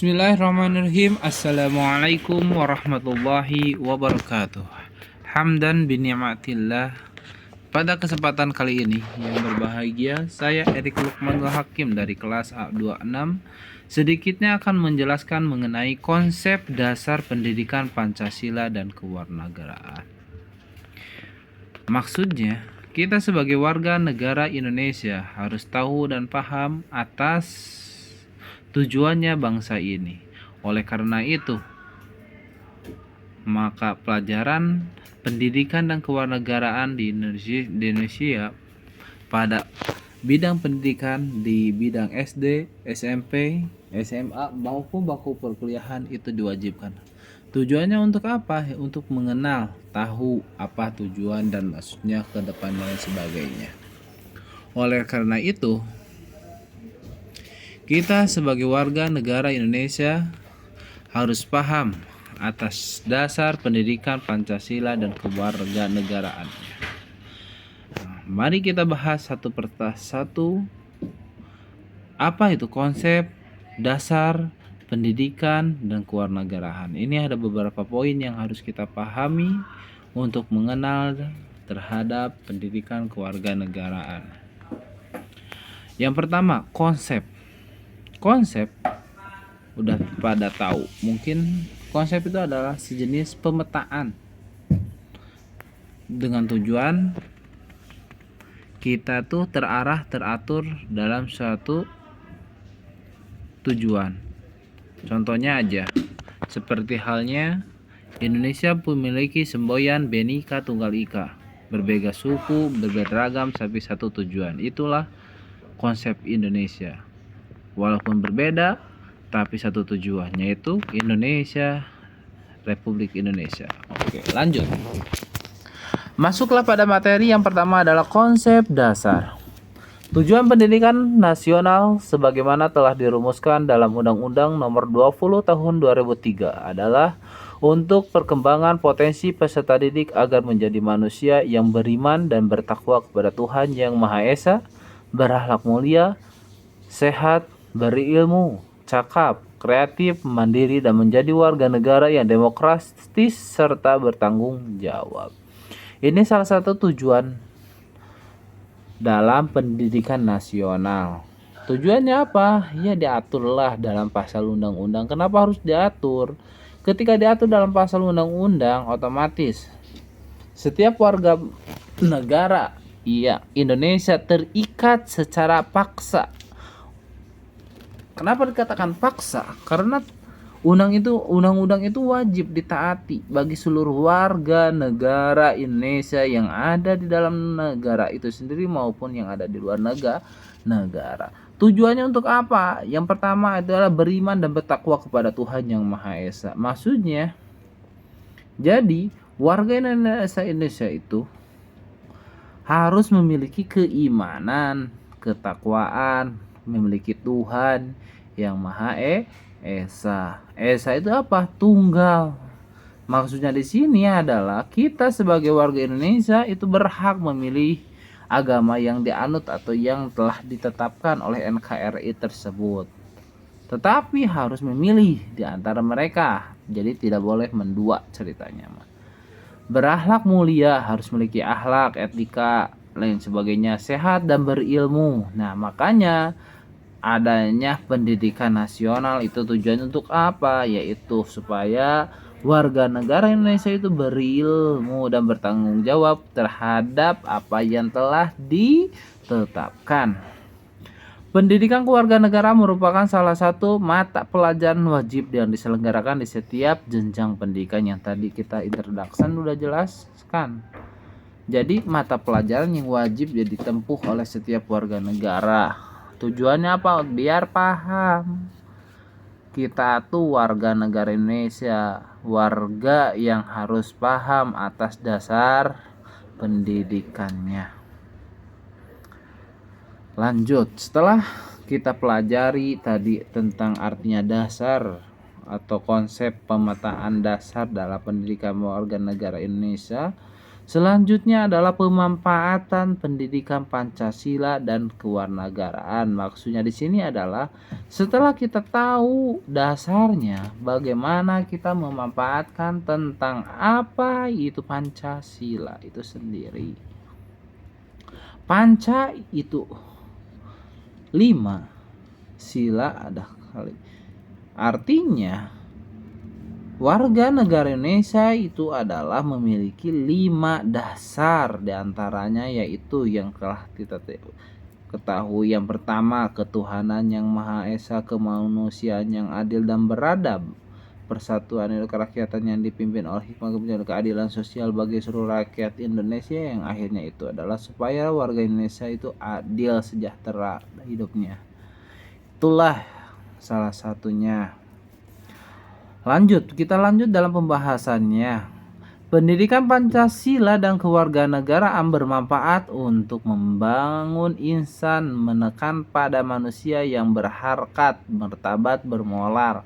Bismillahirrahmanirrahim. Assalamualaikum warahmatullahi wabarakatuh. Hamdan bini'matillah. Pada kesempatan kali ini yang berbahagia, saya Erik Lukmanul Hakim dari kelas A26 sedikitnya akan menjelaskan mengenai konsep dasar pendidikan Pancasila dan kewarganegaraan. Maksudnya, kita sebagai warga negara Indonesia harus tahu dan paham atas tujuannya bangsa ini. Oleh karena itu, maka pelajaran pendidikan dan kewarganegaraan di Indonesia pada bidang pendidikan di bidang SD, SMP, SMA maupun bangku perkuliahan itu diwajibkan. Tujuannya untuk apa? Untuk mengenal, tahu apa tujuan dan maksudnya ke depannya dan sebagainya. Oleh karena itu, kita sebagai warga negara Indonesia harus paham atas dasar pendidikan Pancasila dan kewarganegaraannya. Mari kita bahas satu persatu apa itu konsep dasar pendidikan dan kewarganegaraan. Ini ada beberapa poin yang harus kita pahami untuk mengenal terhadap pendidikan kewarganegaraan. Yang pertama, konsep udah pada tahu. Mungkin konsep itu adalah sejenis pemetaan dengan tujuan kita tuh terarah, teratur dalam suatu tujuan. Contohnya aja, seperti halnya Indonesia memiliki semboyan Bhinneka Tunggal Ika, berbeda suku, berbeda ragam, tapi satu tujuan. Itulah konsep Indonesia. Walaupun berbeda, tapi satu tujuan, yaitu Indonesia, Republik Indonesia. Oke, lanjut. Masuklah pada materi yang pertama adalah konsep dasar. Tujuan pendidikan nasional sebagaimana telah dirumuskan dalam Undang-Undang Nomor 20 Tahun 2003 adalah untuk perkembangan potensi peserta didik agar menjadi manusia yang beriman dan bertakwa kepada Tuhan Yang Maha Esa, berakhlak mulia, sehat, berilmu, cakap, kreatif, mandiri, dan menjadi warga negara yang demokratis serta bertanggung jawab. Ini salah satu tujuan dalam pendidikan nasional. Tujuannya apa? Ya diaturlah dalam pasal undang-undang. Kenapa harus diatur? Ketika diatur dalam pasal undang-undang, otomatis setiap warga negara Indonesia terikat secara paksa. Kenapa dikatakan paksa? Karena undang-undang itu wajib ditaati bagi seluruh warga negara Indonesia yang ada di dalam negara itu sendiri maupun yang ada di luar negara. Tujuannya untuk apa? Yang pertama adalah beriman dan bertakwa kepada Tuhan Yang Maha Esa. Maksudnya, jadi warga Indonesia itu harus memiliki keimanan, ketakwaan, memiliki Tuhan Yang Maha Esa. Esa itu apa? Tunggal. Maksudnya di sini adalah kita sebagai warga Indonesia itu berhak memilih agama yang dianut atau yang telah ditetapkan oleh NKRI tersebut. Tetapi harus memilih di antara mereka. Jadi tidak boleh mendua ceritanya. Berakhlak mulia, harus memiliki akhlak, etika, lain sebagainya, sehat dan berilmu. Nah, makanya adanya pendidikan nasional itu tujuannya untuk apa? Yaitu supaya warga negara Indonesia itu berilmu dan bertanggung jawab terhadap apa yang telah ditetapkan. Pendidikan kewarganegaraan merupakan salah satu mata pelajaran wajib yang diselenggarakan di setiap jenjang pendidikan yang tadi kita introduction udah jelaskan. Jadi mata pelajaran yang wajib ditempuh oleh setiap warga negara. Tujuannya apa? Biar paham kita tuh warga negara Indonesia, warga yang harus paham atas dasar pendidikannya. Lanjut, setelah kita pelajari tadi tentang artinya dasar atau konsep pemetaan dasar dalam pendidikan warga negara Indonesia, Selanjutnya adalah pemanfaatan pendidikan Pancasila dan kewarganegaraan. Maksudnya di sini adalah setelah kita tahu dasarnya, bagaimana kita memanfaatkan tentang apa itu Pancasila itu sendiri. Panca itu 5, sila ada kali. Artinya warga negara Indonesia itu adalah memiliki 5 dasar, diantaranya yaitu yang telah kita ketahui. Yang pertama, ketuhanan yang Maha Esa, kemanusiaan yang adil dan beradab, persatuan dan kerakyatan yang dipimpin oleh hikmah kebijakan keadilan sosial bagi seluruh rakyat Indonesia, yang akhirnya itu adalah supaya warga Indonesia itu adil sejahtera hidupnya. Itulah salah satunya. Kita lanjut dalam pembahasannya. Pendidikan Pancasila dan kewarganegaraan bermanfaat untuk membangun insan, menekan pada manusia yang berharkat, martabat, bermoral,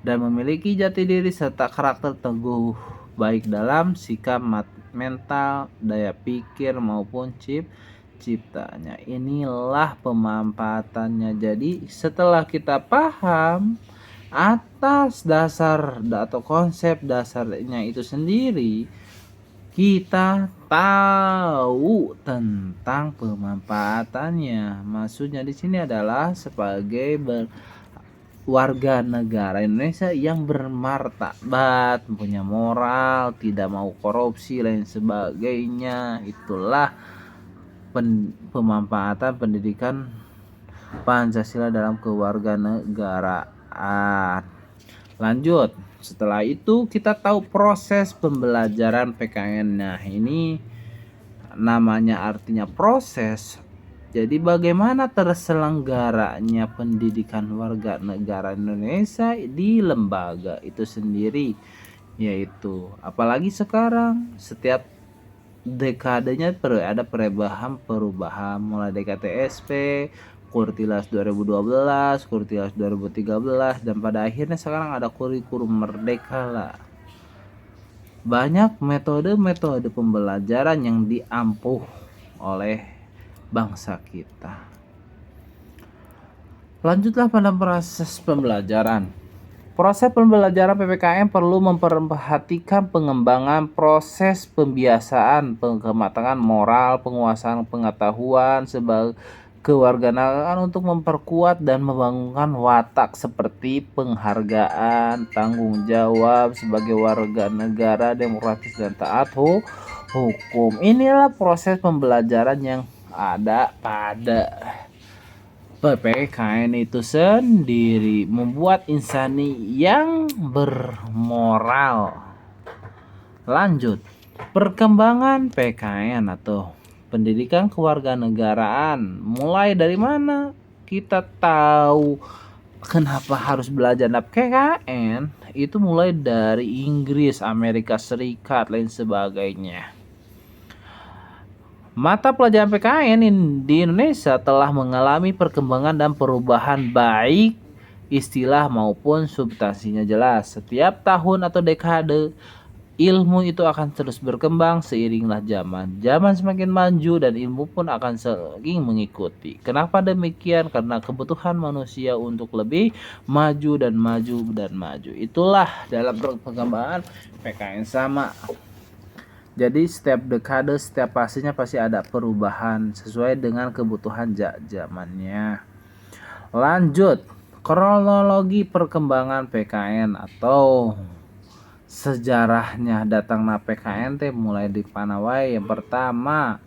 dan memiliki jati diri serta karakter teguh, baik dalam sikap, mental, daya pikir maupun ciptanya. Inilah pemanfaatannya. Jadi setelah kita paham atas dasar atau konsep dasarnya itu sendiri, kita tahu tentang pemanfaatannya. Maksudnya di sini adalah sebagai warga negara Indonesia yang bermartabat, punya moral, tidak mau korupsi lain sebagainya. Itulah pemanfaatan pendidikan Pancasila dalam kewarganegaraan. Lanjut, setelah itu kita tahu proses pembelajaran PKN. Nah, ini namanya artinya proses. Jadi bagaimana terselenggaranya pendidikan warga negara Indonesia di lembaga itu sendiri, yaitu apalagi sekarang setiap dekadenya ada perubahan mulai DKTSP, Kurtilas 2012, Kurtilas 2013, dan pada akhirnya sekarang ada kurikulum merdeka lah. Banyak metode-metode pembelajaran yang diampuh oleh bangsa kita. Lanjutlah pada proses pembelajaran. Proses pembelajaran PPKN perlu memperhatikan pengembangan proses pembiasaan, kematangan moral, penguasaan pengetahuan sebagai kewarganegaraan untuk memperkuat dan membangunkan watak seperti penghargaan, tanggung jawab sebagai warga negara demokratis dan taat hukum. Inilah proses pembelajaran yang ada pada PPKN itu sendiri, membuat insani yang bermoral. Lanjut, perkembangan PKN atau pendidikan kewarganegaraan. Mulai dari mana? Kita tahu kenapa harus belajar PKN, itu mulai dari Inggris, Amerika Serikat, lain sebagainya. Mata pelajaran PKN di Indonesia telah mengalami perkembangan dan perubahan baik istilah maupun substansinya jelas. Setiap tahun atau dekade ilmu itu akan terus berkembang seiringlah zaman. Zaman semakin maju dan ilmu pun akan semakin mengikuti. Kenapa demikian? Karena kebutuhan manusia untuk lebih maju dan maju dan maju. Itulah dalam perkembangan PKN sama. Jadi setiap dekade, setiap fasenya pasti ada perubahan sesuai dengan kebutuhan zamannya. Lanjut, kronologi perkembangan PKN atau sejarahnya datangnya PKN mulai di Panawai. Yang pertama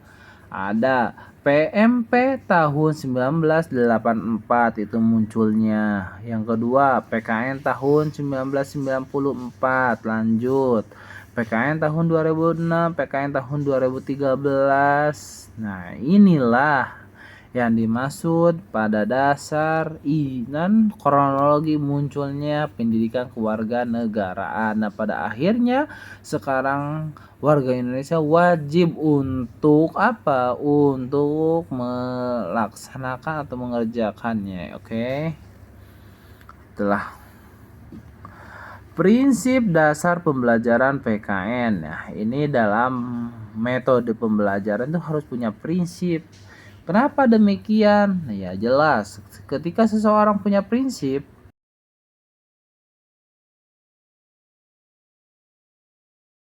ada PMP tahun 1984 itu munculnya. Yang kedua PKN tahun 1994. Lanjut PKN tahun 2006, PKN tahun 2013. Nah, inilah yang dimaksud pada dasar dan kronologi munculnya pendidikan kewarganegaraan. Nah, pada akhirnya sekarang warga Indonesia wajib untuk apa? Untuk melaksanakan atau mengerjakannya. Oke. Telah prinsip dasar pembelajaran PKN. Nah, ini dalam metode pembelajaran itu harus punya prinsip. Kenapa demikian? Nah, ya jelas, ketika seseorang punya prinsip,